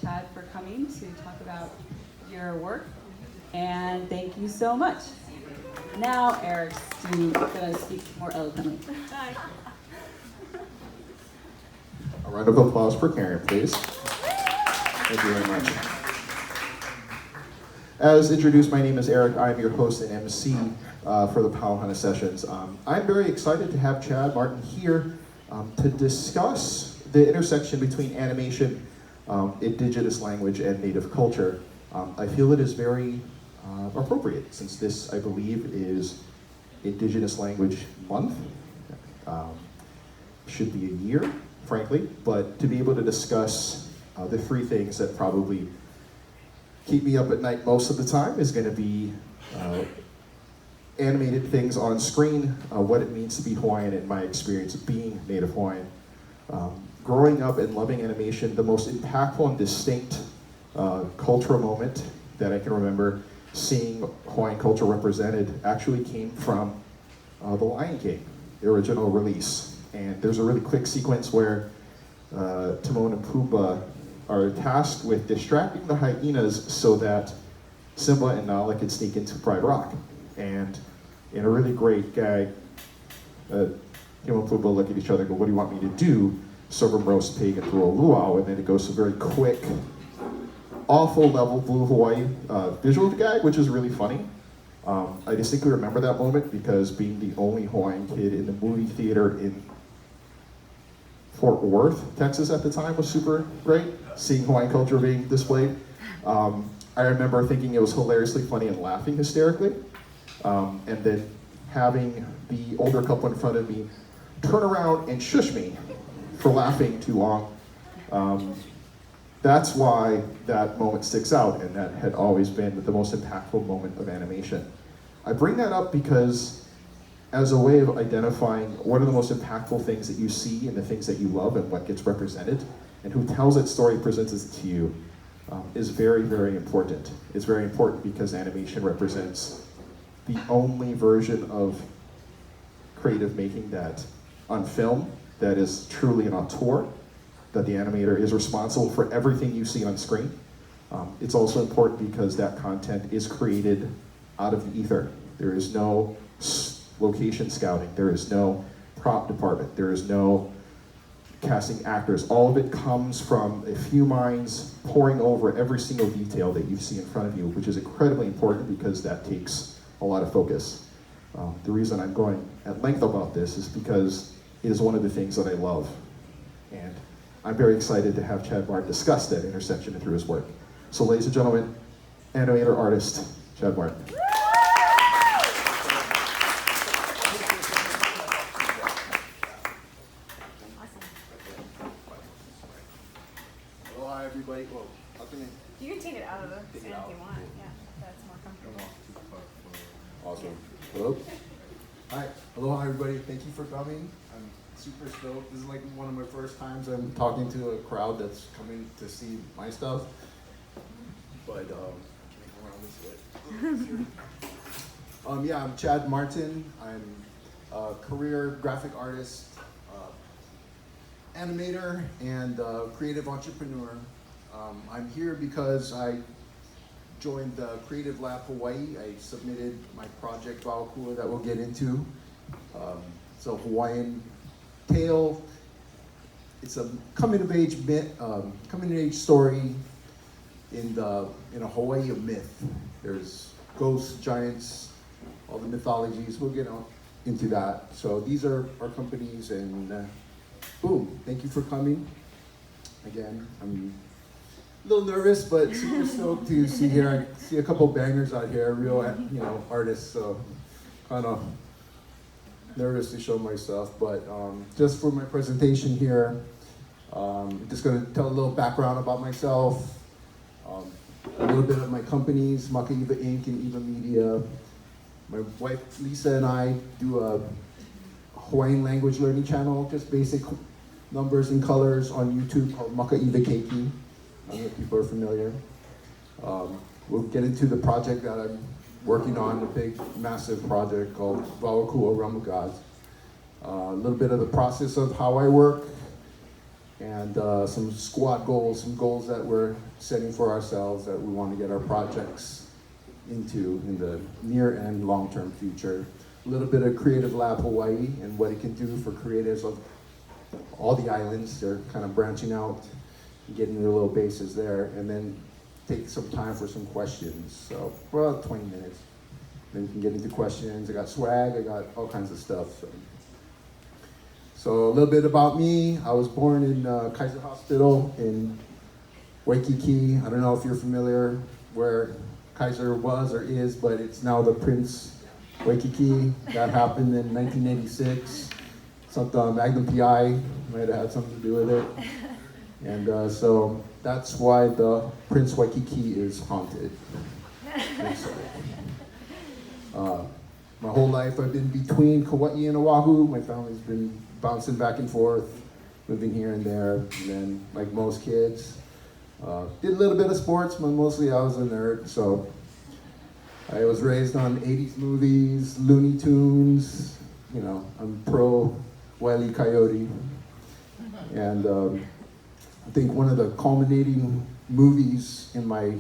Chad, for coming to talk about your work. And thank you so much. Now Eric's going to speak more eloquently. Hi. A round of applause for Karen, please. Thank you very much. As introduced, my name is Eric. I'm your host and MC for the WAO Hana sessions. I'm very excited to have Chad Martin here to discuss the intersection between animation, indigenous language, and native culture. I feel it is very appropriate since this, I believe, is Indigenous Language Month. Should be a year, frankly, but to be able to discuss the three things that probably keep me up at night most of the time is going to be animated things on screen, what it means to be Hawaiian, and my experience of being Native Hawaiian. Growing up and loving animation, the most impactful and distinct cultural moment that I can remember seeing Hawaiian culture represented actually came from The Lion King, the original release. And there's a really quick sequence where Timon and Pumbaa are tasked with distracting the hyenas so that Simba and Nala can sneak into Pride Rock. And in a really great gag, Timon and Pumbaa look at each other and go, "What do you want me to do?" Serve them roast pig and throw a luau, and then it goes to very quick, awful level Blue Hawaii visual gag, which is really funny. I distinctly remember that moment because being the only Hawaiian kid in the movie theater in Fort Worth, Texas at the time was super great, seeing Hawaiian culture being displayed. I remember thinking it was hilariously funny and laughing hysterically. And then having the older couple in front of me turn around and shush me for laughing too long. That's why that moment sticks out, and that had always been the most impactful moment of animation. I bring that up because as a way of identifying what are the most impactful things that you see and the things that you love and what gets represented, and who tells that story, presents it to you, is very, very important. It's very important because animation represents the only version of creative making that on film that is truly an auteur, that the animator is responsible for everything you see on screen. It's also important because that content is created out of the ether. There is no location scouting, there is no prop department, there is no casting actors. All of it comes from a few minds poring over every single detail that you see in front of you, which is incredibly important because that takes a lot of focus. The reason I'm going at length about this is because it is one of the things that I love. And I'm very excited to have Chad Martin discuss that intersection through his work. So ladies and gentlemen, animator artist, Chad Martin. Aloha, everybody. Whoa, how can You can take it out of the Take it stand out. if you want. Yeah, that's more comfortable. Awesome. Hello. Hi. Aloha, everybody. Thank you for coming. I'm super stoked. This is like one of my first times I'm talking to a crowd that's coming to see my stuff. But can I go around this way? Yeah, I'm Chad Martin. I'm a career graphic artist, animator, and creative entrepreneur. I'm here because I joined the Creative Lab Hawaii. I submitted my project WAO AKUA that we'll get into. It's a Hawaiian tale. It's a coming of age story in a Hawaii of myth. There's ghosts, giants, all the mythologies. We'll get into that. So these are our companies, and boom! Thank you for coming. Again, I'm a little nervous, but super stoked to see here. I see a couple bangers out here, real, artists. So kind of nervous to show my stuff, but just for my presentation here, I'm just going to tell a little background about myself, a little bit of my companies, Makaʻiwa Inc. and Eva Media. My wife Lisa and I do a Hawaiian language learning channel, just basic numbers and colors on YouTube called Makaʻiwa Keiki. I don't know if people are familiar. We'll get into the project that I'm working on, a big, massive project called WAO AKUA Realm of Gods. A little bit of the process of how I work, and some squad goals, some goals that we're setting for ourselves that we want to get our projects into in the near and long-term future. A little bit of Creative Lab Hawaii and what it can do for creatives of all the islands. They're kind of branching out, getting their little bases there, and then take some time for some questions. So for about 20 minutes. Then we can get into questions. I got swag, I got all kinds of stuff. So a little bit about me. I was born in Kaiser Hospital in Waikiki. I don't know if you're familiar where Kaiser was or is, but it's now the Prince Waikiki. That happened in 1986. Something, Magnum PI might have had something to do with it. And so that's why the Prince Waikiki is haunted. My whole life I've been between Kauai and Oahu. My family's been bouncing back and forth, moving here and there, and then like most kids, did a little bit of sports, but mostly I was a nerd. So I was raised on 80s movies, Looney Tunes, you know, I'm pro Wile E. Coyote. And I think one of the culminating movies in my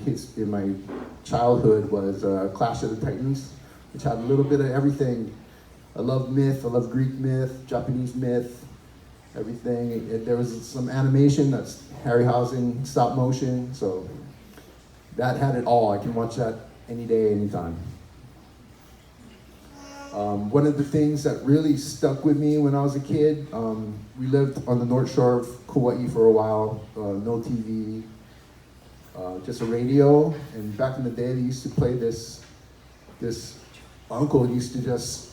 childhood was Clash of the Titans, which had a little bit of everything. I love myth, I love Greek myth, Japanese myth, everything. There was some animation, that's Harryhausen, stop motion, so that had it all. I can watch that any day, anytime. One of the things that really stuck with me when I was a kid, we lived on the North Shore of Kauai for a while, no TV, just a radio, and back in the day they used to play this uncle used to just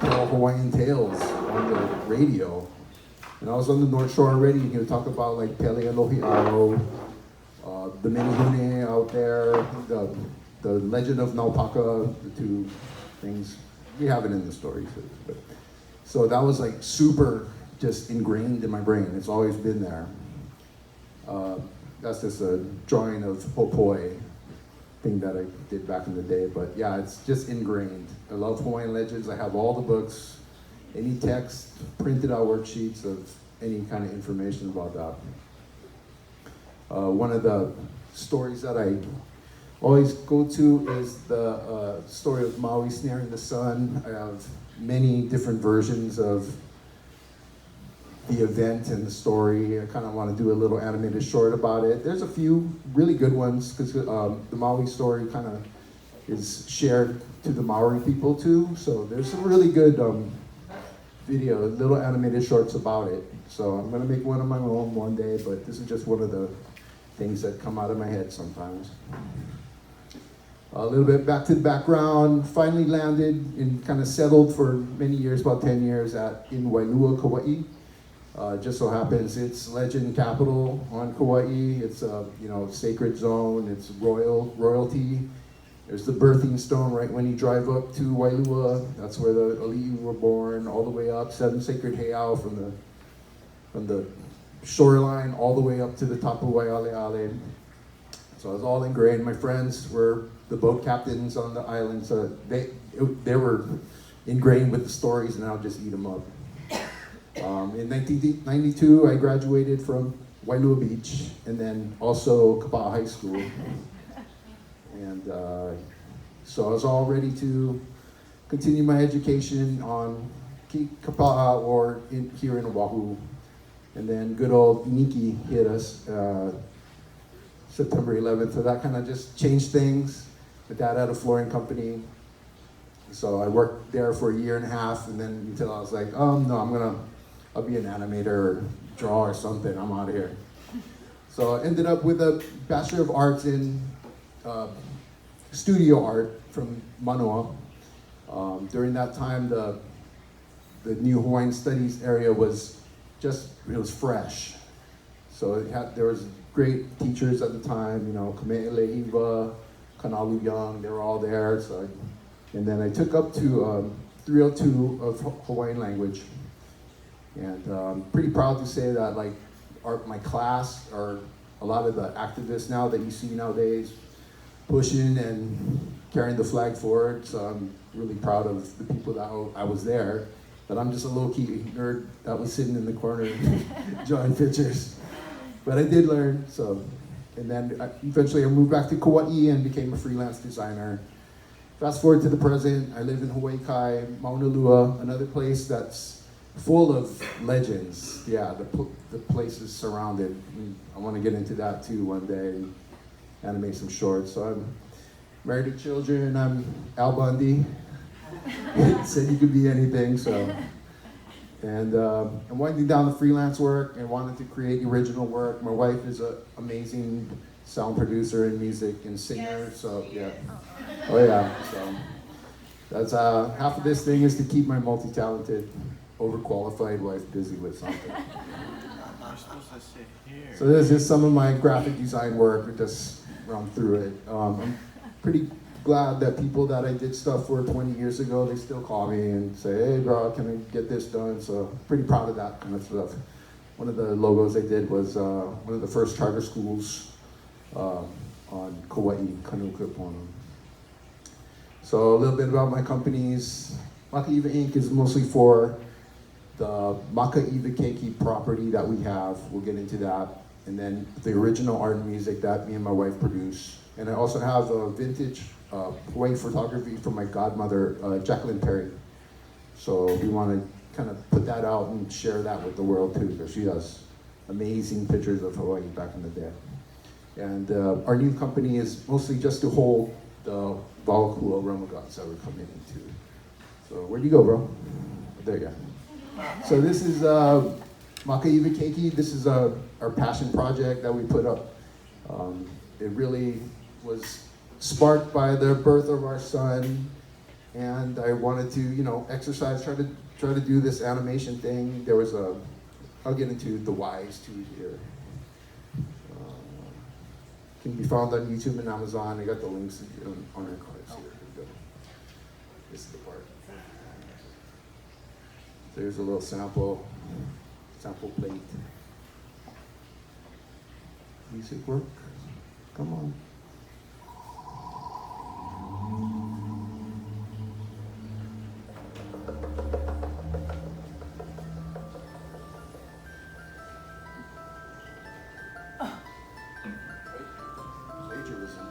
tell Hawaiian tales on the radio. And I was on the North Shore already, and he would talk about like Pele Alohi'ao, the Menehune out there, the legend of Naupaka, the two things. We have it in the story too. But, so that was like super just ingrained in my brain. It's always been there. That's just a drawing of Hopoi thing that I did back in the day, but yeah, it's just ingrained. I love Hawaiian legends. I have all the books, any text, printed out worksheets of any kind of information about that. One of the stories that I always go to is the story of Maui snaring the sun. I have many different versions of the event and the story. I kind of want to do a little animated short about it. There's a few really good ones because the Maui story kind of is shared to the Maori people too. So there's some really good video, little animated shorts about it. So I'm gonna make one of my own one day, but this is just one of the things that come out of my head sometimes. A little bit back to the background, finally landed and kind of settled for many years, about 10 years in Wailua, Kauai. Just so happens it's legend capital on Kauai. It's a sacred zone. It's royalty. There's the birthing stone right when you drive up to Wailua. That's where the Ali'i were born. All the way up, 7 sacred heiau from the shoreline all the way up to the top of Waialeale. So it's all ingrained. My friends were the boat captains on the island, so they were ingrained with the stories, and I'll just eat them up. In 1992, I graduated from Wailua Beach, and then also Kapa'a High School. And so I was all ready to continue my education on Kapa'a or here in Oahu. And then good old Niki hit us September 11th, so that kind of just changed things. My dad had a flooring company, so I worked there for a year and a half, and then until I was like, no, I'll be an animator or draw or something, I'm out of here. So I ended up with a Bachelor of Arts in studio art from Manoa. During that time, the new Hawaiian Studies area was fresh. So there was great teachers at the time, Kame'ele Iwa, Kanalu Young, they were all there. And then I took up to 302 of Hawaiian language. And I'm pretty proud to say that my class are a lot of the activists now that you see nowadays pushing and carrying the flag forward. So I'm really proud of the people that I was there. But I'm just a low-key nerd that was sitting in the corner drawing pictures. But I did learn, so. And then eventually I moved back to Kauai and became a freelance designer. Fast forward to the present, I live in Hawaii Kai, Mauna Lua, another place that's full of legends. Yeah, the place is surrounded. I want to get into that too one day and animate some shorts. So I'm married to children, I'm Al Bundy. Said you could be anything, so. And I'm winding down the freelance work and wanted to create original work. My wife is an amazing sound producer and music and singer, yes. So yeah. Oh yeah, so that's half of this thing is to keep my multi-talented, overqualified wife busy with something. I'm supposed to sit here. So this is some of my graphic design work. We just run through it. I'm pretty glad that people that I did stuff for 20 years ago, they still call me and say, hey bro, can I get this done? So pretty proud of that kind of stuff. One of the logos I did was one of the first charter schools on Kauai, Kanuka Pono. So a little bit about my companies. Makaʻiwa Inc. is mostly for the Makaʻiwa Keiki property that we have. We'll get into that. And then the original art and music that me and my wife produce. And I also have a vintage Hawaii photography from my godmother, Jacqueline Perry. So we want to kind of put that out and share that with the world too, because she has amazing pictures of Hawaii back in the day. And our new company is mostly just to hold the WAO AKUA Ramagots that we're coming into. So where'd you go, bro? There you go. So this is Makaʻiwa Keiki. This is our passion project that we put up. It really was sparked by the birth of our son, and I wanted to, you know, exercise, try to do this animation thing. There was I'll get into the whys too here. Can be found on YouTube and Amazon. I got the links on our cards here. Here we go. This is the part. There's a little sample plate. Music work. Come on. Plagiarism.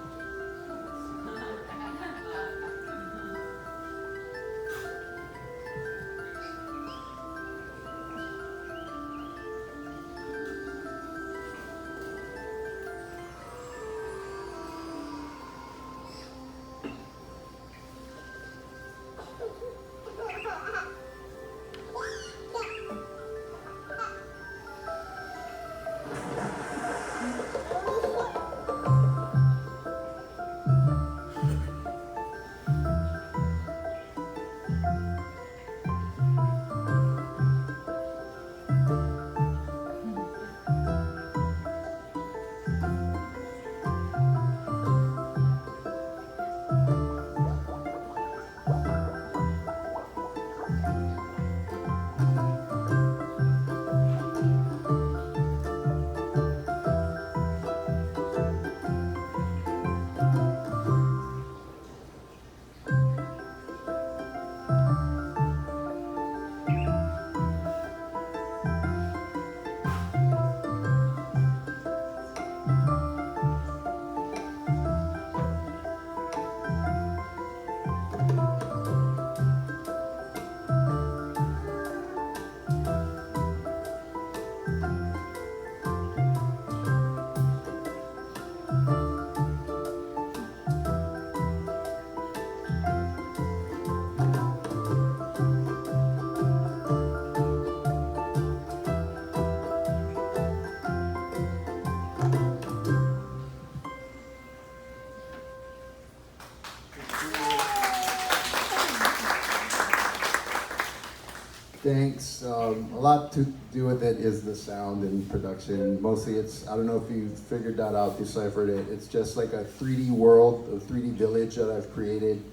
Thanks. A lot to do with it is the sound and production. Mostly it's, I don't know if you figured that out, deciphered it. It's just like a 3D world, a 3D village that I've created.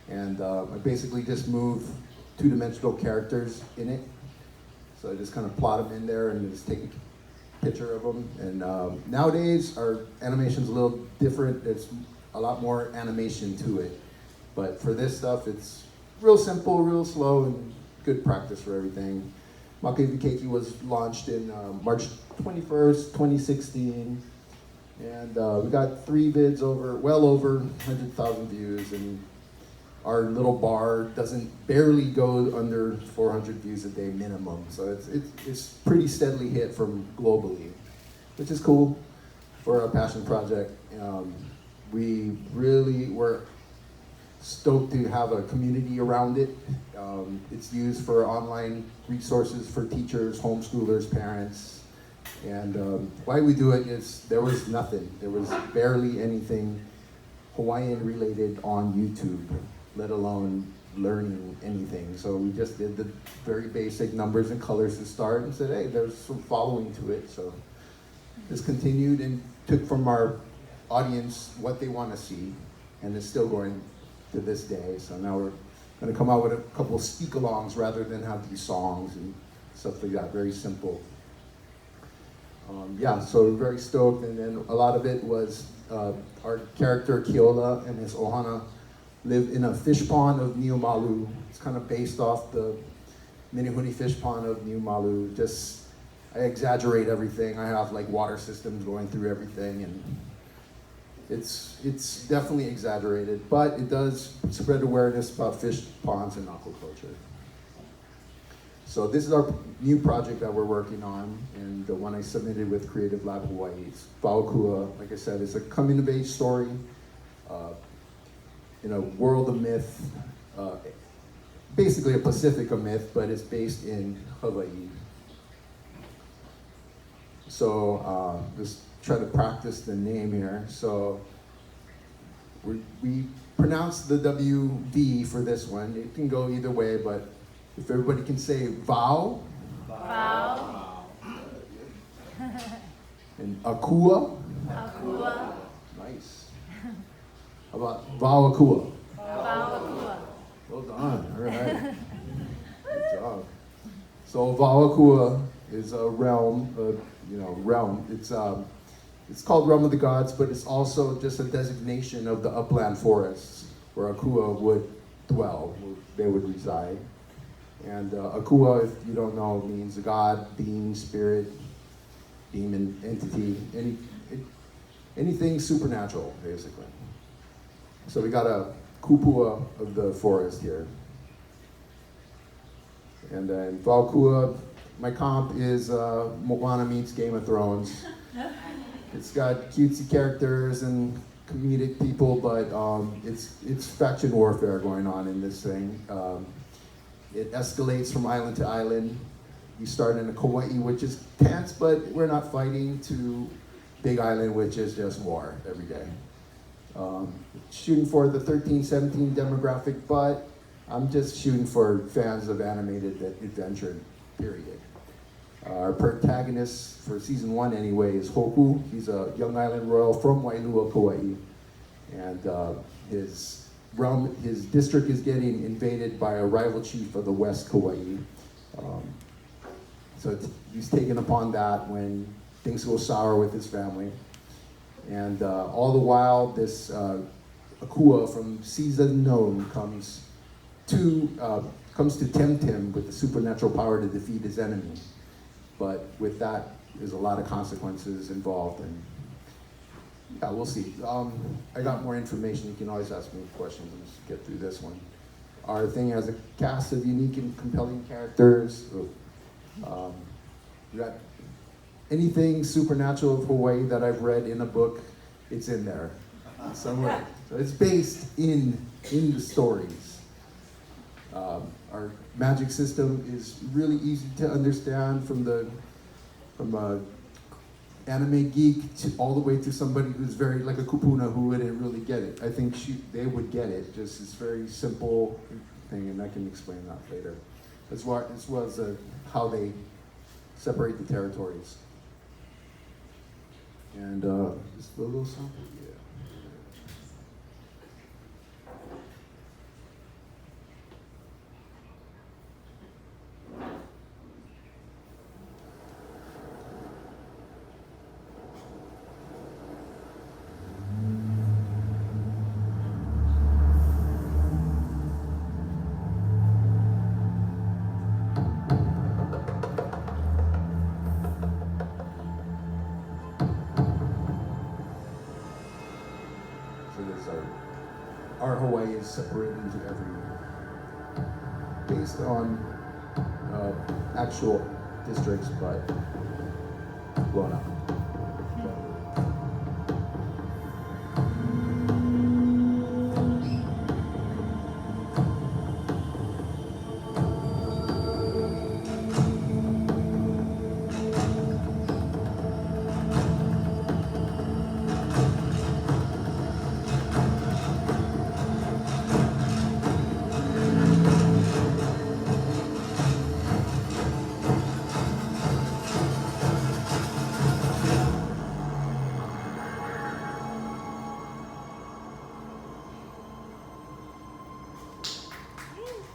And I basically just move two-dimensional characters in it. So I just kind of plot them in there and just take a picture of them. And nowadays, our animation's a little different. It's a lot more animation to it. But for this stuff, it's real simple, real slow, and good practice for everything. Makaʻiwa Keiki was launched in March 21st, 2016. And we got 3 vids well over 100,000 views, and our little bar doesn't barely go under 400 views a day minimum. So it's pretty steadily hit from globally, which is cool for a passion project. We really were stoked to have a community around it. It's used for online resources for teachers, homeschoolers, parents. And why we do it is there was nothing. There was barely anything Hawaiian related on YouTube, let alone learning anything. So we just did the very basic numbers and colors to start and said, hey, there's some following to it. So this continued and took from our audience what they want to see, and it's still going to this day. So now we're going to come out with a couple of speak-alongs rather than have these songs and stuff like that, very simple. Yeah, so we're very stoked, and then a lot of it was our character Keola and his Ohana live in a fish pond of Niumalu. It's kind of based off the Minihuni fish pond of Niumalu. Just, I exaggerate everything. I have like water systems going through everything, and it's definitely exaggerated, but it does spread awareness about fish ponds and aquaculture. So this is our new project that we're working on, and the one I submitted with Creative Lab Hawaii. It's WAO AKUA. Like I said, it's a coming-of-age story in a world of myth, basically a Pacifica myth, but it's based in Hawaii. So just try to practice the name here. So we pronounce the WV for this one. It can go either way, but if everybody can say WAO. WAO. And AKUA. AKUA. Nice. How about WAO AKUA? WAO AKUA. Well done. All right. Good job. So WAO AKUA is a realm, realm. It's called Realm of the Gods, but it's also just a designation of the upland forests where Akua would dwell, they would reside. And Akua, if you don't know, means a god, being, spirit, demon, entity, anything supernatural, basically. So we got a kupua of the forest here. And then Valkua, my comp is Moana meets Game of Thrones. It's got cutesy characters and comedic people, but it's faction warfare going on in this thing. It escalates from island to island. We start in a Kauai, which is tense, but we're not fighting, to Big Island, which is just war every day. Shooting for the 13-17 demographic, but I'm just shooting for fans of animated adventure, period. Our protagonist for season 1 anyway is Hoku. He's a young island royal from Wailua, Kauai. And his district is getting invaded by a rival chief of the West Kauai. So he's taken upon that when things go sour with his family. And all the while, this Akua from seas unknown comes to tempt him with the supernatural power to defeat his enemy. But with that, there's a lot of consequences involved, and yeah, we'll see. I got more information. You can always ask me questions and just get through this one. Our thing has a cast of unique and compelling characters. We got anything supernatural of Hawaii that I've read in a book, it's in there somewhere. So it's based in the stories. Our magic system is really easy to understand from a anime geek to all the way to somebody who's very like a kupuna who wouldn't really get it. I think they would get it. Just it's very simple thing, and I can explain that later. As well as how they separate the territories. And just a little sample, yeah. So there's our Hawaii is separated into every, based on actual districts, but blown up.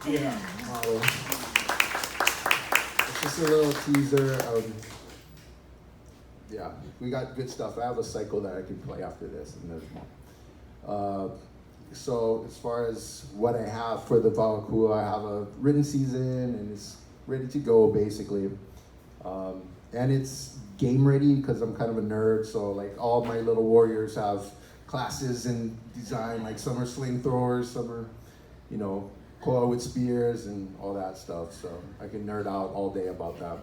Yeah, model. It's just a little teaser. Yeah, we got good stuff. I have a cycle that I can play after this, and there's more. So as far as what I have for the WAO AKUA, I have a written season, and it's ready to go basically. And it's game ready because I'm kind of a nerd. So like all my little warriors have classes in design. Like some are sling throwers, some are, you know, koa with spears and all that stuff, so I can nerd out all day about that.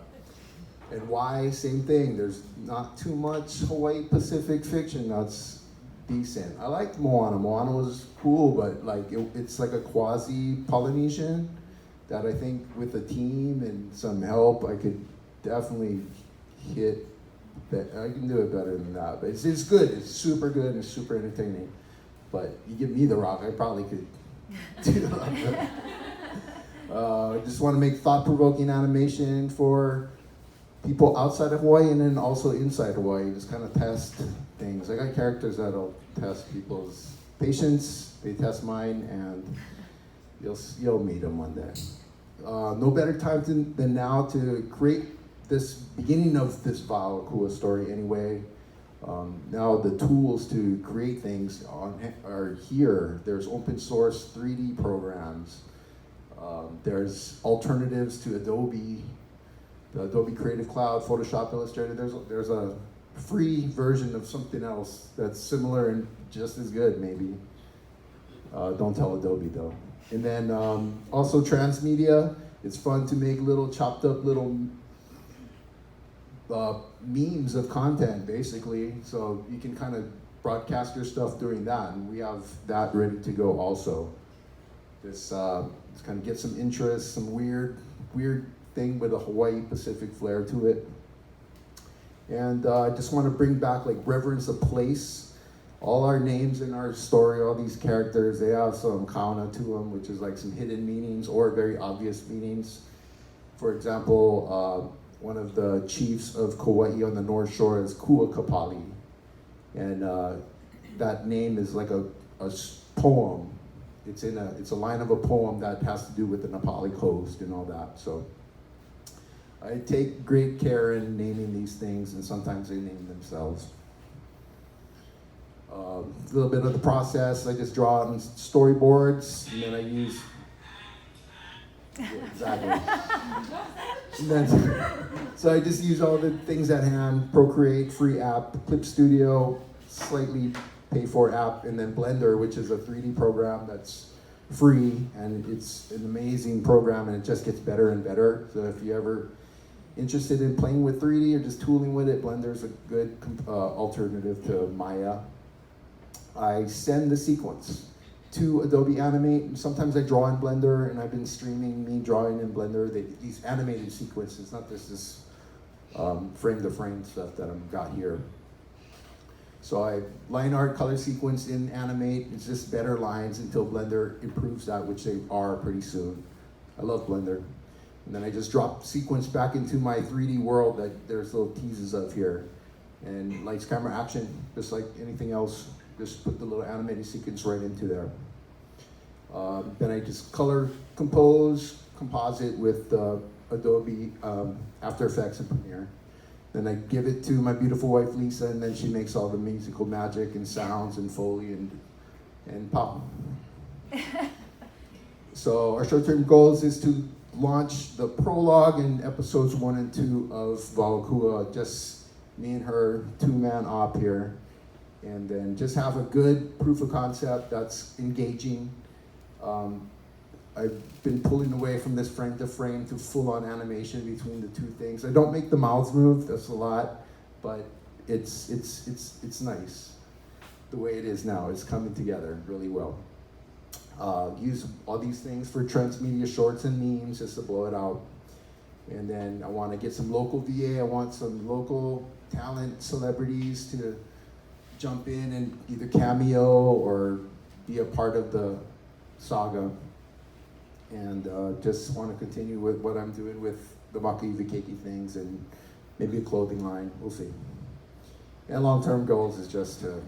And why? Same thing. There's not too much Hawaii Pacific fiction that's decent. I liked Moana. Moana was cool, but like it's like a quasi Polynesian that I think with a team and some help, I could definitely hit. I can do it better than that. But it's good. It's super good and it's super entertaining. But you give me the rock, I probably could. I just want to make thought-provoking animation for people outside of Hawaii and then also inside Hawaii. Just kind of test things. I got characters that'll test people's patience. They test mine, and you'll meet them one day. No better time than now to create this beginning of this WAO AKUA story. Anyway. Now the tools to create things are here. There's open source 3D programs. There's alternatives to Adobe, the Adobe Creative Cloud, Photoshop, Illustrator. There's a free version of something else that's similar and just as good, maybe. Don't tell Adobe though. And then also transmedia. It's fun to make little chopped up little memes of content, basically, so you can kind of broadcast your stuff doing that, and we have that ready to go also. This kind of get some interest, some weird thing with a Hawaii Pacific flair to it. And I just want to bring back like reverence of place. All our names in our story, all these characters, they have some kauna to them, which is like some hidden meanings or very obvious meanings. For example, one of the chiefs of Kauai on the North Shore is Kuakapali. And that name is like a poem. It's a line of a poem that has to do with the Nepali coast and all that. So I take great care in naming these things, and sometimes they name themselves. A little bit of the process, I just draw on storyboards, and then I use, yeah, exactly. And then, so I just use all the things at hand: Procreate, free app; Clip Studio, slightly pay-for app; and then Blender, which is a 3D program that's free, and it's an amazing program, and it just gets better and better. So if you ever interested in playing with 3D or just tooling with it, Blender's a good alternative to Maya. I send the sequence to Adobe Animate, and sometimes I draw in Blender, and I've been streaming me drawing in Blender these animated sequences, not just this frame-to-frame stuff that I've got here. So I line art, color sequence in Animate. It's just better lines until Blender improves that, which they are pretty soon. I love Blender. And then I just drop sequence back into my 3D world that there's little teases of here. And lights, camera, action, just like anything else. Just put the little animated sequence right into there. Then I just color composite with Adobe After Effects and Premiere. Then I give it to my beautiful wife Lisa, and then she makes all the musical magic and sounds and Foley and pop. So our short-term goals is to launch the prologue and episodes 1 and 2 of WAO AKUA, just me and her, 2-man op here. And then just have a good proof of concept that's engaging. I've been pulling away from this frame to frame to full-on animation between the two things. I don't make the mouths move, that's a lot, but it's nice the way it is now. It's coming together really well. Use all these things for transmedia shorts and memes just to blow it out. And then I want to get some local VA. I want some local talent celebrities to jump in and either cameo or be a part of the saga. And just want to continue with what I'm doing with the Makaʻiwa Keiki things and maybe a clothing line. We'll see. And long-term goals is just to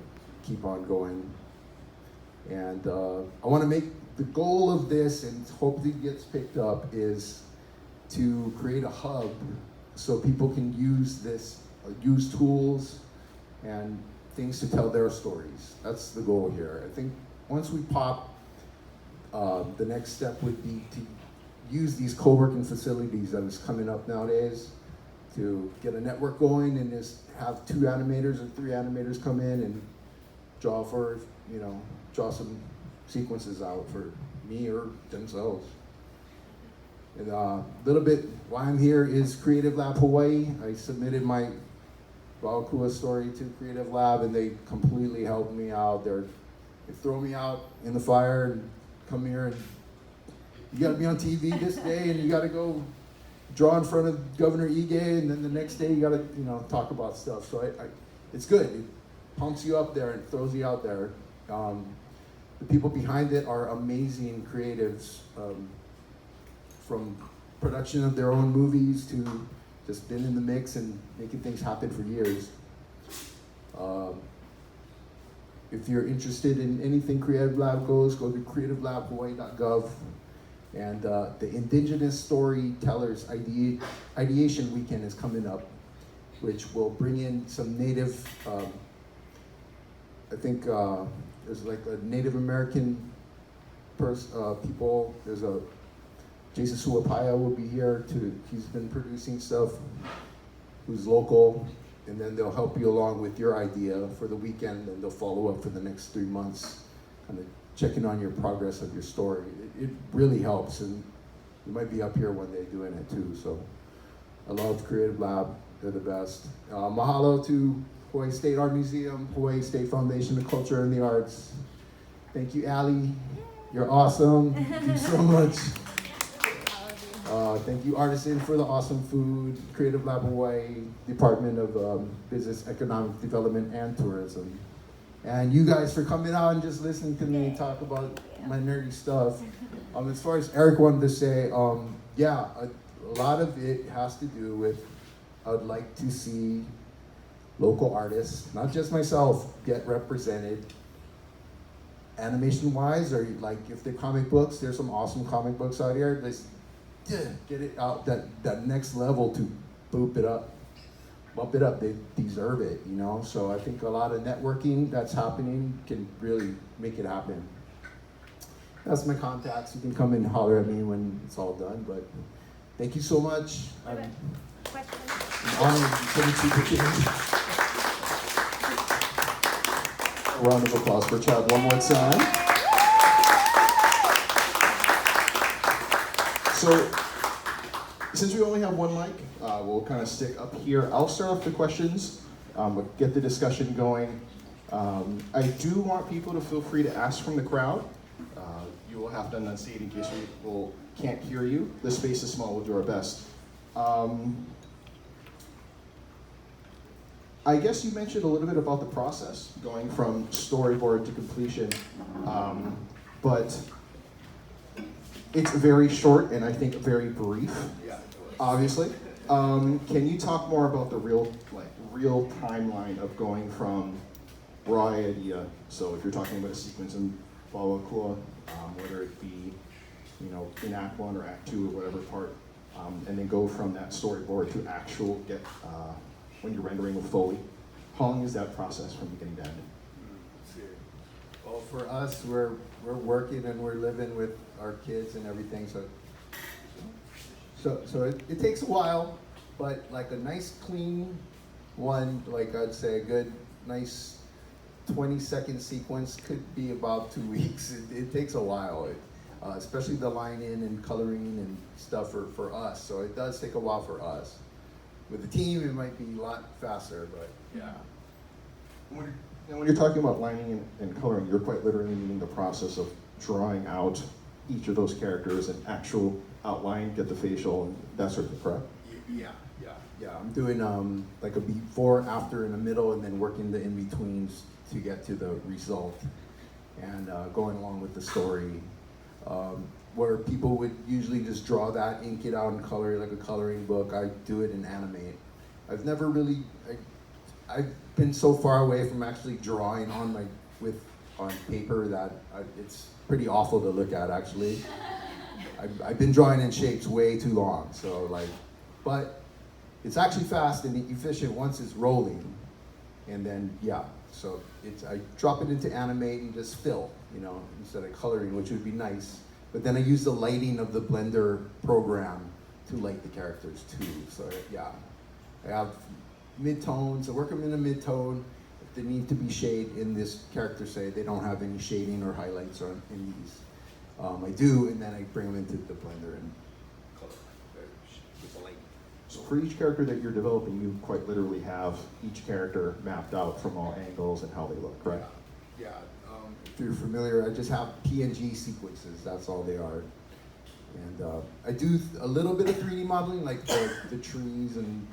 keep on going. And I want to make the goal of this, and hopefully it gets picked up, is to create a hub so people can use this, use tools and things to tell their stories. That's the goal here. I think once we pop, the next step would be to use these co-working facilities that is coming up nowadays to get a network going and just have 2 animators or 3 animators come in and draw for, draw some sequences out for me or themselves. And a little bit why I'm here is Creative Lab Hawaii. I submitted my WAO AKUA story to Creative Lab and they completely helped me out. They throw me out in the fire and come here and you gotta be on TV this day and you gotta go draw in front of Governor Ige and then the next day you gotta, talk about stuff. So it's good. It pumps you up there and throws you out there. The people behind it are amazing creatives, from production of their own movies to just been in the mix and making things happen for years. If you're interested in anything Creative Lab goes, go to creativelabhawaii.gov. And the Indigenous Storytellers Ideation Weekend is coming up, which will bring in some Native, I think there's like a Native American people. There's a Jason Suapaya will be here too. He's been producing stuff, who's local, and then they'll help you along with your idea for the weekend, and they'll follow up for the next 3 months, kind of checking on your progress of your story. It really helps, and you might be up here one day doing it too. So I love Creative Lab, they're the best. Mahalo to Hawaii State Art Museum, Hawaii State Foundation of Culture and the Arts. Thank you, Allie. You're awesome. Thank you so much. Thank you, Artisan, for the awesome food. Creative Lab Hawaii, Department of Business, Economic Development, and Tourism. And you guys for coming out and just listening to me talk about my nerdy stuff. As far as Eric wanted to say, yeah, a lot of it has to do with, I would like to see local artists, not just myself, get represented animation-wise, or like if they're comic books, there's some awesome comic books out here. Let's get it out that next level to bump it up. They deserve it, So I think a lot of networking that's happening can really make it happen. That's my contacts. You can come and holler at me when it's all done. But thank you so much. I'm honored to meet you. A round of applause for Chad one more time. So, since we only have one mic, we'll kind of stick up here. I'll start off the questions, get the discussion going. I do want people to feel free to ask from the crowd. You will have to enunciate in case we can't hear you. The space is small, we'll do our best. I guess you mentioned a little bit about the process, going from storyboard to completion, but it's very short and I think very brief, obviously. Can you talk more about the real timeline of going from raw idea? So if you're talking about a sequence in WAO AKUA, whether it be in Act 1 or Act 2 or whatever part, and then go from that storyboard to actual when you're rendering with Foley. How long is that process from beginning to end? Well, for us, we're working and we're living with our kids and everything, so So it takes a while, but like a nice clean one, like I'd say a good, nice 20-second sequence could be about 2 weeks. It takes a while, especially the line in and coloring and stuff for us. So it does take a while for us. With the team, it might be a lot faster, but yeah. And when you're talking about lining and coloring, you're quite literally meaning the process of drawing out each of those characters and actual outline, get the facial, and that sort of thing, correct? Yeah. I'm doing like a before, after, in the middle, and then working the in-betweens to get to the result, and going along with the story. Where people would usually just draw that, ink it out, and color it like a coloring book, I do it in Animate. I've never really, I've been so far away from actually drawing on paper that it's pretty awful to look at, actually. I've been drawing in shapes way too long, so but it's actually fast and efficient once it's rolling, and then so I drop it into Animate and just fill, instead of coloring, which would be nice. But then I use the lighting of the Blender program to light the characters too. So I have mid-tones, I work them in a mid-tone. If they need to be shade in this character, say they don't have any shading or highlights in these, I do, and then I bring them into the Blender and color with the light. So for each character that you're developing, you quite literally have each character mapped out from all angles and how they look, right? Yeah. If you're familiar, I just have PNG sequences. That's all they are. And I do a little bit of 3D modeling, like the trees and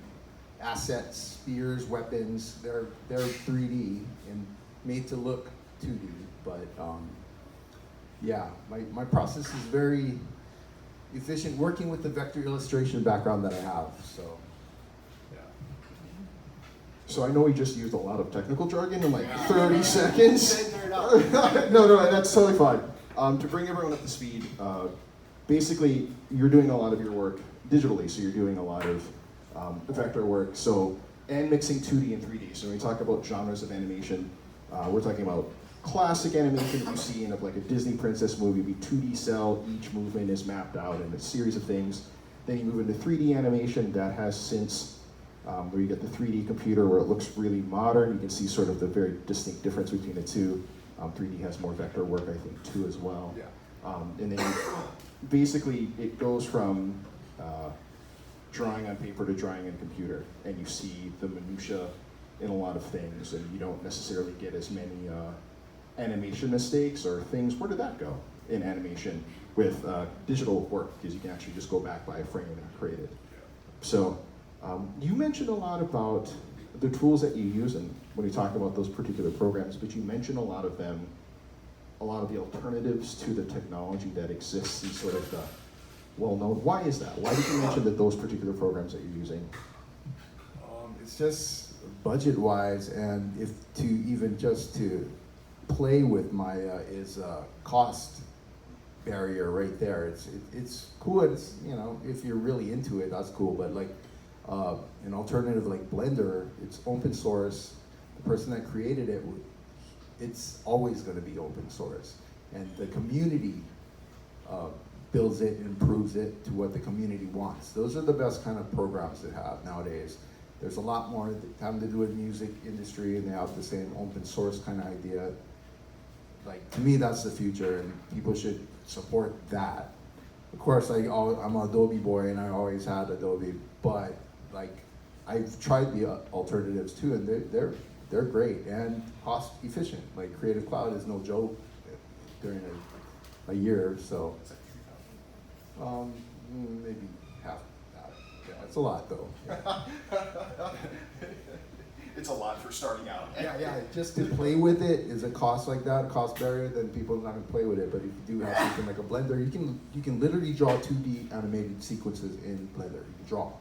assets, spears, weapons. They're 3D and made to look 2D. But my process is very efficient, working with the vector illustration background that I have. So I know we just used a lot of technical jargon in like 30 seconds. No, that's totally fine. To bring everyone up to speed, basically you're doing a lot of your work digitally, so you're doing a lot of vector work, and mixing 2D and 3D. So when we talk about genres of animation, we're talking about classic animation that you see in like a Disney princess movie, be 2D cell, each movement is mapped out in a series of things. Then you move into 3D animation that has since where you get the 3D computer where it looks really modern. You can see sort of the very distinct difference between the two. 3D has more vector work, I think, too, as well. And then basically it goes from drawing on paper to drawing in computer, and you see the minutia in a lot of things, and you don't necessarily get as many animation mistakes or things. Where did that go in animation with digital work? Because you can actually just go back by a frame and create it. So you mentioned a lot about the tools that you use, and when you talk about those particular programs, but you mentioned a lot of them, a lot of the alternatives to the technology that exists in sort of the well-known. Why is that? Why did you mention that those particular programs that you're using? It's just budget-wise, and just to play with Maya is a cost barrier right there. It's cool. It's if you're really into it, that's cool. But like an alternative like Blender, it's open source. The person that created it, it's always going to be open source, and the community builds it and improves it to what the community wants. Those are the best kind of programs to have nowadays. There's a lot more having to do with music industry, and they have the same open source kind of idea. Like, to me, that's the future, and people should support that. Of course, I'm an Adobe boy, and I always had Adobe, but like, I've tried the alternatives too, and they're great and cost efficient. Like, Creative Cloud is no joke during a year, so maybe half that. Yeah, it's a lot though. It's a lot for starting out. Yeah. Just to play with it is a cost like that, a cost barrier. Then people are not gonna play with it. But if you do have something like a Blender, you can literally draw 2D animated sequences in Blender. You can draw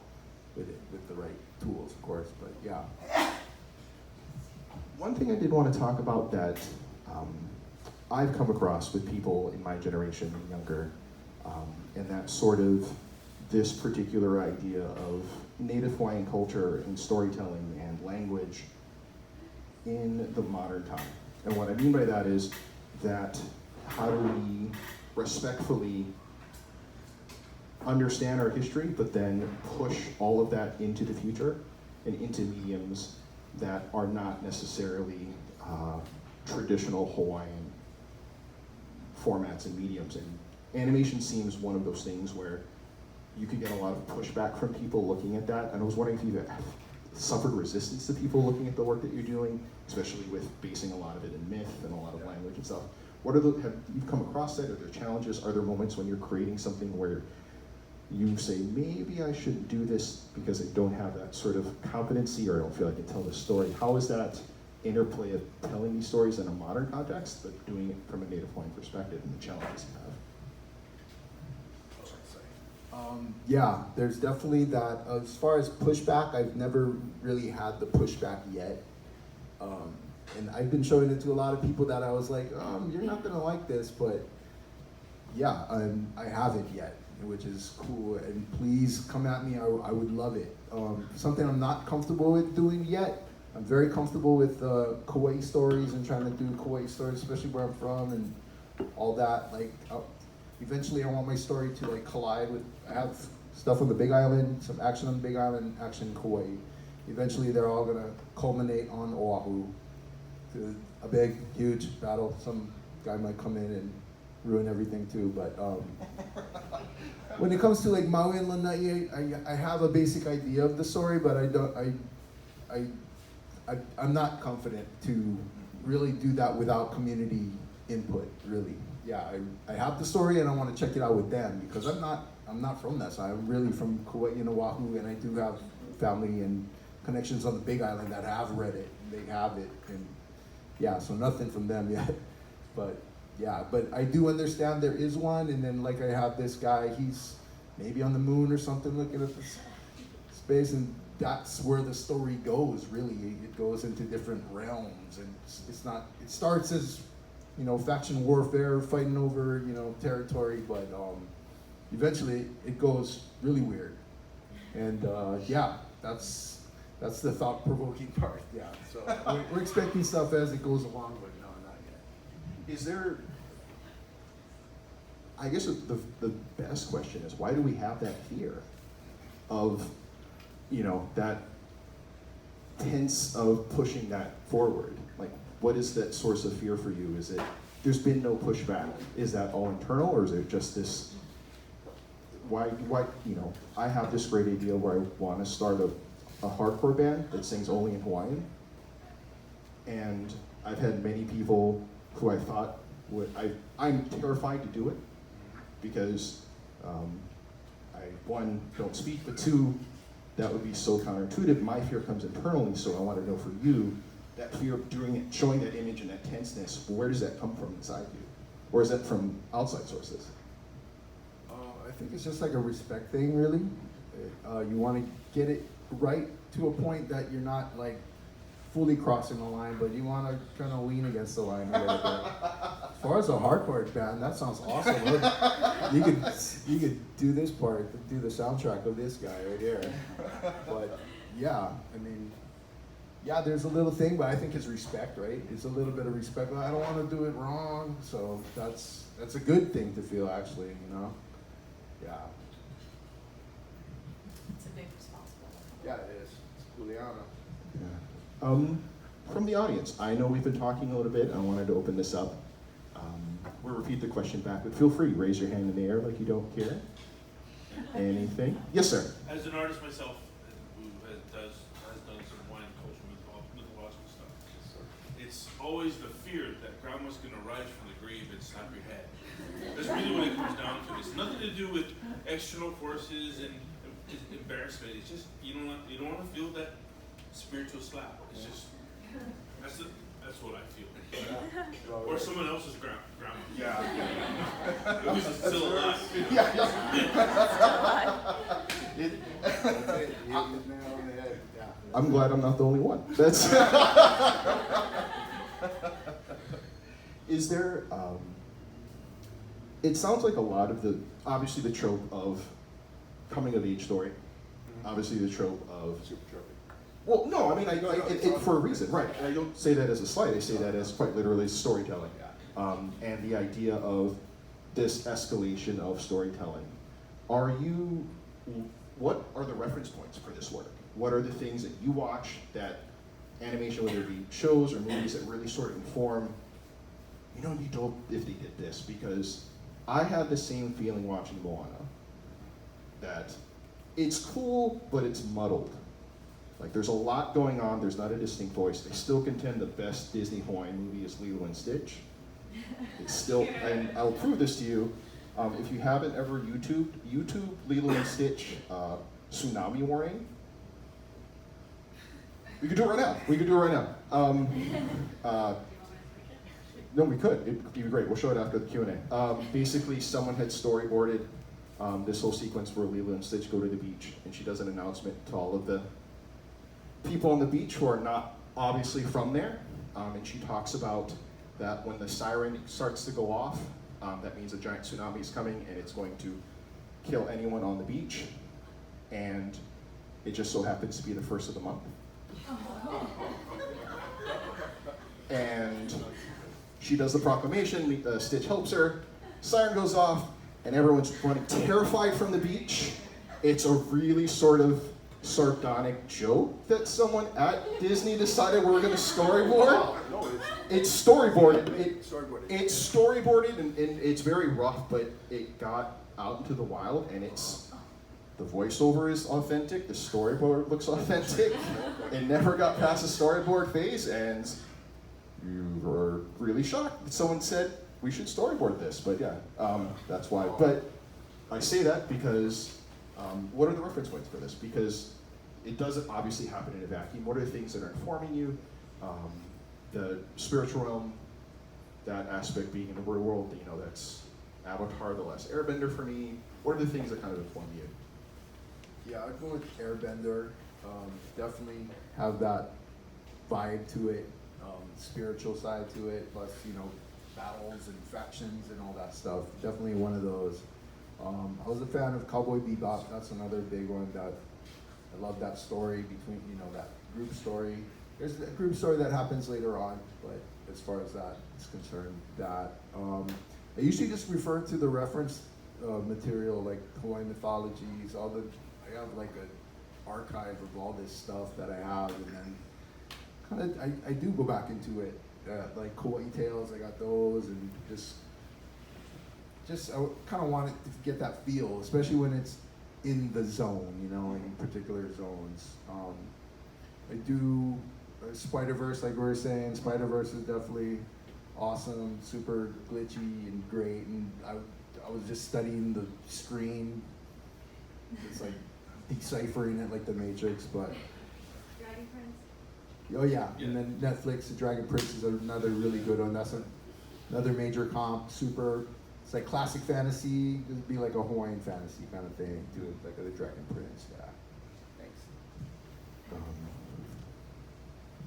with it with the right tools, of course. But yeah. One thing I did want to talk about that I've come across with people in my generation and younger, and that's sort of this particular idea of Native Hawaiian culture and storytelling and language in the modern time. And what I mean by that is that how do we respectfully understand our history, but then push all of that into the future and into mediums that are not necessarily traditional Hawaiian formats and mediums. And animation seems one of those things where you could get a lot of pushback from people looking at that. And I was wondering if you've suffered resistance to people looking at the work that you're doing, especially with basing a lot of it in myth and a lot of language and stuff. What are have you come across that? Are there challenges? Are there moments when you're creating something where you say, maybe I shouldn't do this because I don't have that sort of competency, or I don't feel I can tell this story? How is that interplay of telling these stories in a modern context, but doing it from a Native Hawaiian perspective, and the challenges you have? Yeah, there's definitely that. As far as pushback, I've never really had the pushback yet. And I've been showing it to a lot of people that I was like, you're not gonna like this, but yeah, I haven't yet, which is cool. And please come at me, I would love it. Something I'm not comfortable with doing yet. I'm very comfortable with Kauai stories and trying to do Kauai stories, especially where I'm from and all that. Like, eventually I want my story to like collide with, I have stuff on the Big Island, some action on the Big Island, action in Kauai. Eventually they're all gonna culminate on Oahu. To a big, huge battle. Some guy might come in and ruin everything too, but when it comes to like Maui and Lanai, I have a basic idea of the story, but I'm not confident to really do that without community input, really. Yeah, I have the story and I want to check it out with them because I'm not from that side. I'm really from Kauai and Oahu, and I do have family and connections on the Big Island that have read it. They have it, and yeah, so nothing from them yet. But yeah, but I do understand there is one, and then like I have this guy, he's maybe on the moon or something looking at this space, and that's where the story goes, really. It goes into different realms, and it's not, it starts as, you know, faction warfare, fighting over, you know, territory, but eventually it goes really weird. And yeah, that's the thought-provoking part, yeah. So we're expecting stuff as it goes along, but no, not yet. Is there, I guess the best question is, why do we have that fear of, you know, that tense of pushing that forward? Like, what is that source of fear for you? Is it, there's been no pushback? Is that all internal, or is it just this, why, you know, I have this great idea where I want to start a hardcore band that sings only in Hawaiian, and I've had many people who I thought would, I'm terrified to do it because I, one, don't speak, but two, that would be so counterintuitive. My fear comes internally, so I want to know for you, that fear of doing it, showing that image and that tenseness, where does that come from inside you? Or is that from outside sources? I think it's just like a respect thing, really. You want to get it right to a point that you're not like fully crossing the line, but you want to kind of lean against the line a little bit. As far as a hardcore band, that sounds awesome. You could do this part, do the soundtrack of this guy right here. But yeah, I mean, yeah, there's a little thing, but I think it's respect, right? It's a little bit of respect. I don't want to do it wrong, so that's a good thing to feel, actually, you know? Yeah. It's a big responsibility. Yeah, it is. It's Juliana. Yeah. From the audience, I know we've been talking a little bit. I wanted to open this up. We'll repeat the question back, but feel free, raise your hand in the air like you don't care. Anything? Yes, sir. As an artist myself, who has done some Hawaiian culture mythological stuff, it's always the fear that grandma's going to rise from the grave and slap your head. That's really what it comes down to. It's nothing to do with external forces and embarrassment. It's just you don't want to feel that spiritual slap. It's just that's what I feel. Or someone else's grandma. Yeah. Who's still alive. I'm glad I'm not the only one. That's. Is there? It sounds like a lot of the, obviously the trope of coming of age story, obviously the trope of. Super trophy. Well, no, I mean, it for a reason, right? And I don't say that as a slight. I say that as quite literally storytelling, and the idea of this escalation of storytelling. what are the reference points for this work? What are the things that you watch that animation, whether it be shows or movies, that really sort of inform, you know, it'd be dope if they did this? Because I had the same feeling watching Moana, that it's cool, but it's muddled. Like, there's a lot going on, there's not a distinct voice. They still contend the best Disney Hawaiian movie is Lilo and Stitch. It's still, and I'll prove this to you, if you haven't ever YouTube Lilo and Stitch tsunami warning. We could do it right now. No, we could. It'd be great. We'll show it after the Q&A. Basically, someone had storyboarded this whole sequence where Lilo and Stitch go to the beach, and she does an announcement to all of the people on the beach who are not obviously from there, and she talks about that when the siren starts to go off, that means a giant tsunami is coming and it's going to kill anyone on the beach, and it just so happens to be the first of the month. And she does the proclamation, Stitch helps her, siren goes off, and everyone's running terrified from the beach. It's a really sort of sardonic joke that someone at Disney decided we were going to storyboard. It's storyboarded. It's storyboarded, and it's very rough, but it got out into the wild, and the voiceover is authentic, the storyboard looks authentic. It never got past the storyboard phase, and you were really shocked that someone said, we should storyboard this, but yeah, that's why. But I say that because, what are the reference points for this? Because it doesn't obviously happen in a vacuum. What are the things that are informing you? The spiritual realm, that aspect being in the real world, you know, that's Avatar, The Last Airbender for me. What are the things that kind of inform you? Yeah, I'd go with Airbender. Definitely have that vibe to it, spiritual side to it, plus, you know, battles and factions and all that stuff. Definitely one of those. I was a fan of Cowboy Bebop. That's another big one that I love, that story between, you know, that group story. There's a group story that happens later on, but as far as that is concerned, that I usually just refer to the reference material, like Hawaiian mythologies, I have like an archive of all this stuff that I have, and then kind of I do go back into it, like Kauai Tales, I got those, and just I kind of want it to get that feel, especially when it's in the zone, you know, in particular zones. I do Spider-Verse, like we were saying. Spider-Verse is definitely awesome, super glitchy and great, and I was just studying the screen. It's like deciphering it like the Matrix, but. Dragon Prince. Oh yeah, and then Netflix, The Dragon Prince is another really good one. That's another major comp, super. It's like classic fantasy. It'd be like a Hawaiian fantasy kind of thing, do it like The Dragon Prince. Yeah. Thanks.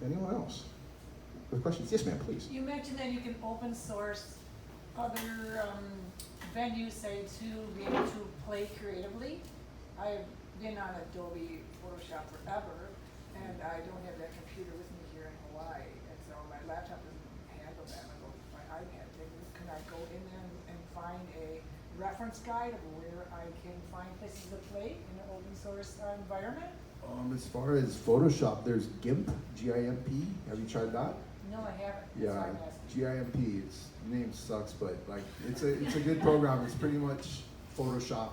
Anyone else with questions? Yes, ma'am, please. You mentioned that you can open source other venues, say, to be able to play creatively. I've been on Adobe Photoshop forever, and I don't have that computer with me here in Hawaii, and so my laptop doesn't handle that. I go with my iPad. Can I go in there and find a reference guide of where I can find places to play in an open source environment? As far as Photoshop, there's GIMP, G-I-M-P. Have you tried that? No, I haven't. That's Yeah, why I'm asking. G-I-M-P. Its name sucks, but like it's a good program. It's pretty much Photoshop,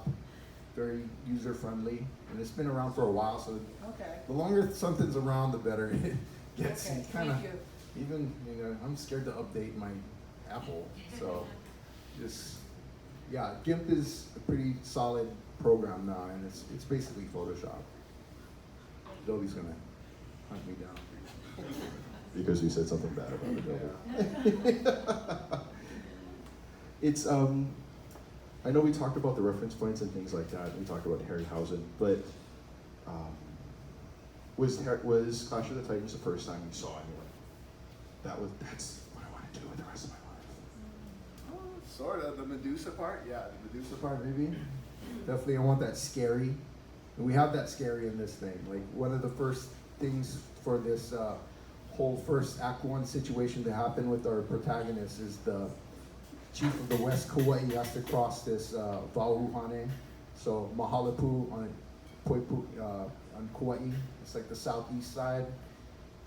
very user friendly, and it's been around for a while. So Okay. the longer something's around, the better it gets. Okay, It's kinda, thank you. even, you know, I'm scared to update my Apple, so just, yeah, GIMP is a pretty solid program now, and it's basically Photoshop. Adobe's gonna hunt me down. Because you said something bad about it. Yeah. It's I know we talked about the reference points and things like that. We talked about Harryhausen, but was Clash of the Titans the first time you saw anyone? That's what I want to do with the rest of my life. Sort of, the Medusa part, yeah, the Medusa part maybe. Definitely, I want that scary. And we have that scary in this thing. Like, one of the first things for this whole first Act 1 situation to happen with our protagonist is the chief of the West Kauai has to cross this Hana. So Mahalapu on Poipu, on Kauai, it's like the southeast side.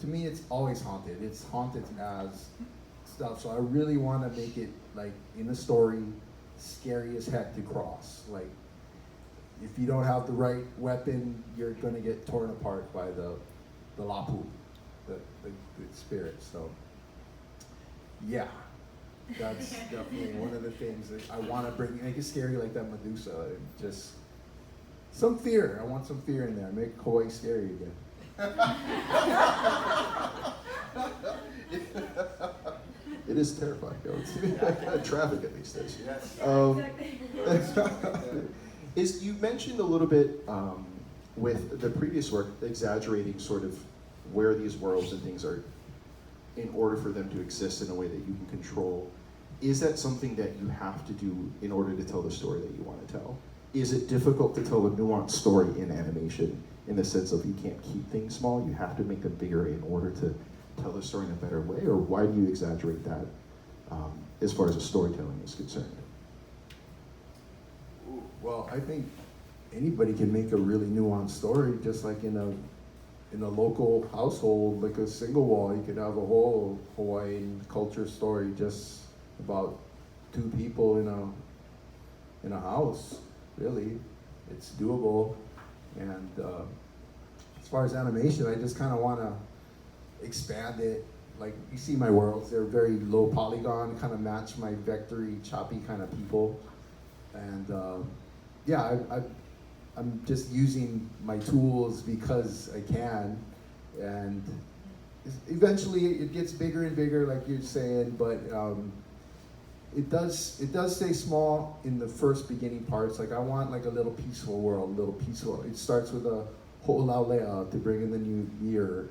To me, it's always haunted. It's haunted as stuff. So I really want to make it like in the story, scary as heck to cross. Like if you don't have the right weapon, you're gonna get torn apart by the lapu, the spirit. So yeah, that's definitely one of the things that I want to make it scary like that Medusa. And just some fear. I want some fear in there. Make Hawaii scary again. It is terrifying, though. It's traffic these days. Yes. You mentioned a little bit with the previous work, exaggerating sort of where these worlds and things are in order for them to exist in a way that you can control. Is that something that you have to do in order to tell the story that you want to tell? Is it difficult to tell a nuanced story in animation in the sense of you can't keep things small, you have to make them bigger in order to tell the story in a better way? Or why do you exaggerate that as far as the storytelling is concerned? Well, I think anybody can make a really nuanced story, just like in a local household, like a single wall. You could have a whole Hawaiian culture story just about two people in a house. Really, it's doable. And as far as animation, I just kind of want to expand it. Like you see my worlds, they're very low polygon, kind of match my vectory, choppy kind of people. And yeah, I'm just using my tools because I can. And eventually it gets bigger and bigger, like you're saying, but it does stay small in the first beginning parts. Like I want like a little peaceful world, a little peaceful. It starts with a ho'olaulea to bring in the new year.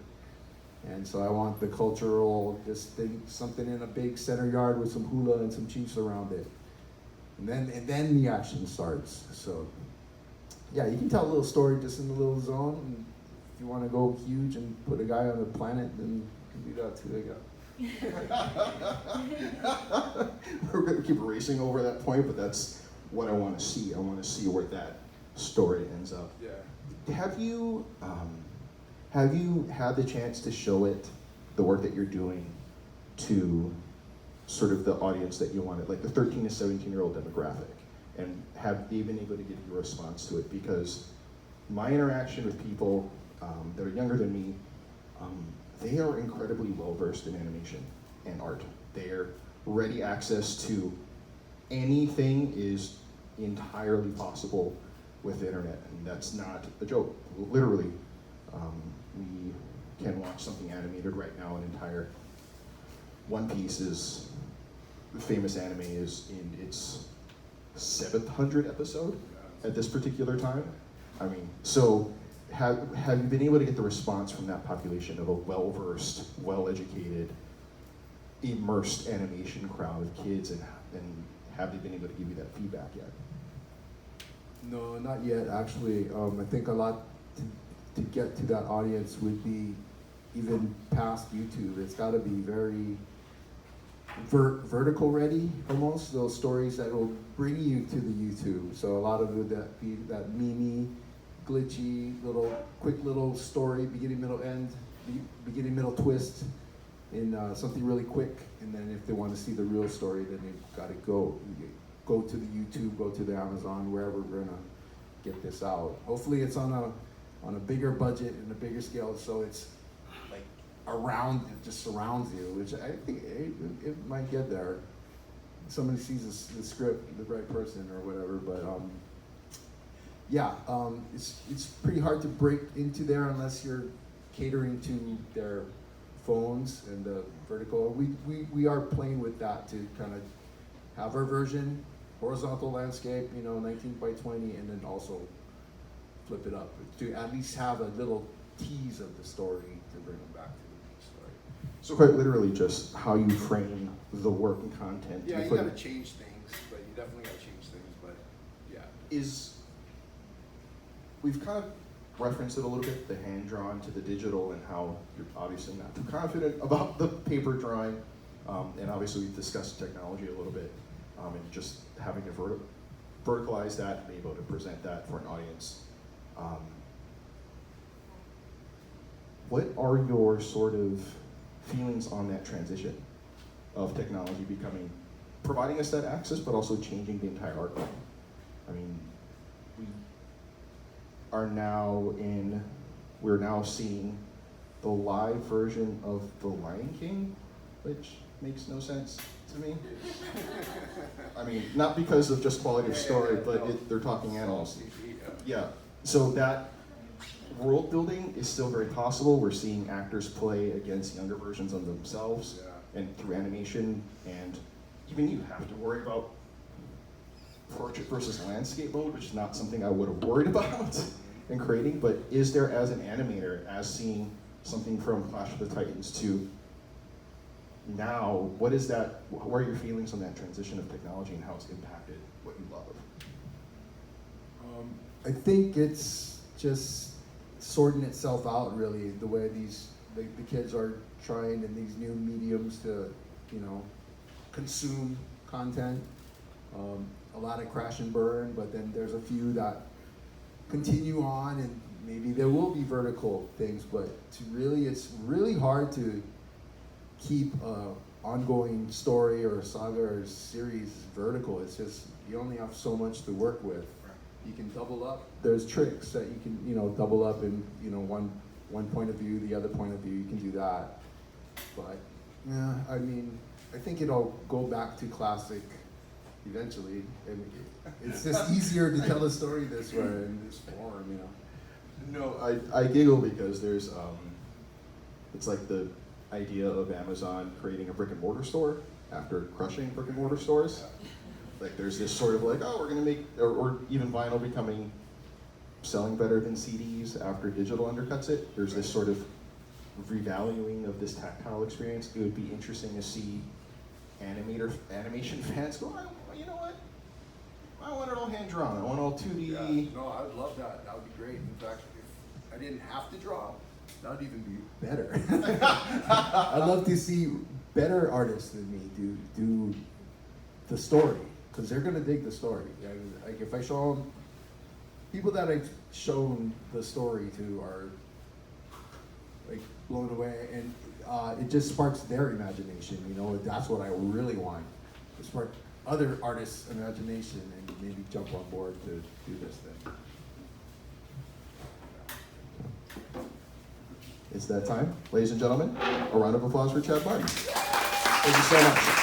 And so I want the cultural, just think something in a big center yard with some hula and some chiefs around it. And then the action starts. So yeah, you can tell a little story just in a little zone. And if you want to go huge and put a guy on a planet, then you can do that too. We're going to keep racing over that point, but that's what I want to see. I want to see where that story ends up. Yeah. Have you had the chance to show it, the work that you're doing, to sort of the audience that you wanted, like the 13 to 17-year-old demographic, and have they been able to give you a response to it? Because my interaction with people that are younger than me, they are incredibly well-versed in animation and art. Their ready access to anything is entirely possible with the internet, and that's not a joke. Literally, we can watch something animated right now. An entire One Piece is the famous anime is in its 700th episode at this particular time. I mean, so have you been able to get the response from that population of a well-versed, well-educated, immersed animation crowd of kids, and have they been able to give you that feedback yet? No, not yet, actually. I think a lot to get to that audience would be even past YouTube. It's got to be very vertical ready, almost. Those stories that will bring you to the YouTube. So a lot of it that be that meme, glitchy, quick little story, beginning, middle, end, beginning, middle, twist, in something really quick. And then if they want to see the real story, then they've got to go to the YouTube, go to the Amazon, wherever we're gonna get this out. Hopefully it's on a bigger budget and a bigger scale, so it's like around, it just surrounds you, which I think it might get there. Somebody sees the script, the right person or whatever, but yeah, it's pretty hard to break into there unless you're catering to their phones and the vertical. We are playing with that to kind of have our version, horizontal landscape, 19 by 20, and then also flip it up to at least have a little tease of the story to bring them back to the main story. So quite literally just how you frame the work and content. Yeah, you gotta change things, but you definitely gotta change things, but yeah. We've kind of referenced it a little bit, the hand-drawn to the digital, and how you're obviously not too confident about the paper drawing, and obviously we've discussed technology a little bit, and just having a verticalize that and be able to present that for an audience. What are your sort of feelings on that transition of technology providing us that access, but also changing the entire art form? I mean, we're now seeing the live version of The Lion King, which makes no sense to me. I mean, not because of just quality of story, but they're talking animals. Yeah, so that world building is still very possible. We're seeing actors play against younger versions of themselves, and through animation, and even you have to worry about portrait versus landscape mode, which is not something I would have worried about in creating, but is there, as an animator, as seeing something from Clash of the Titans to now, what are your feelings on that transition of technology and how it's impacted what you love? I think it's just sorting itself out, really, the way the kids are trying in these new mediums to, consume content. A lot of crash and burn, but then there's a few that continue on, and maybe there will be vertical things, but it's really hard to keep an ongoing story or a saga or series vertical. It's just, you only have so much to work with. You can double up. There's tricks that you can, double up in, one point of view, the other point of view, you can do that. But, yeah, I mean, I think it'll go back to classic eventually. And it's just easier to tell a story this way, in this form, No, I giggle because there's, it's like the idea of Amazon creating a brick and mortar store after crushing brick and mortar stores. Like there's this sort of like, oh, we're gonna make, or even vinyl selling better than CDs after digital undercuts it. There's this sort of revaluing of this tactile experience. It would be interesting to see animation fans go, you know what? I want it all hand drawn. I want all 2D. Yeah, no, I would love that. That would be great. In fact, if I didn't have to draw, that would even be better. I'd love to see better artists than me do the story, because they're gonna dig the story. And, like, if I show them, people that I've shown the story to are like blown away, and it just sparks their imagination. That's what I really want, to spark other artists' imagination and maybe jump on board to do this thing. It's that time. Ladies and gentlemen, a round of applause for Chad Martin. Thank you so much.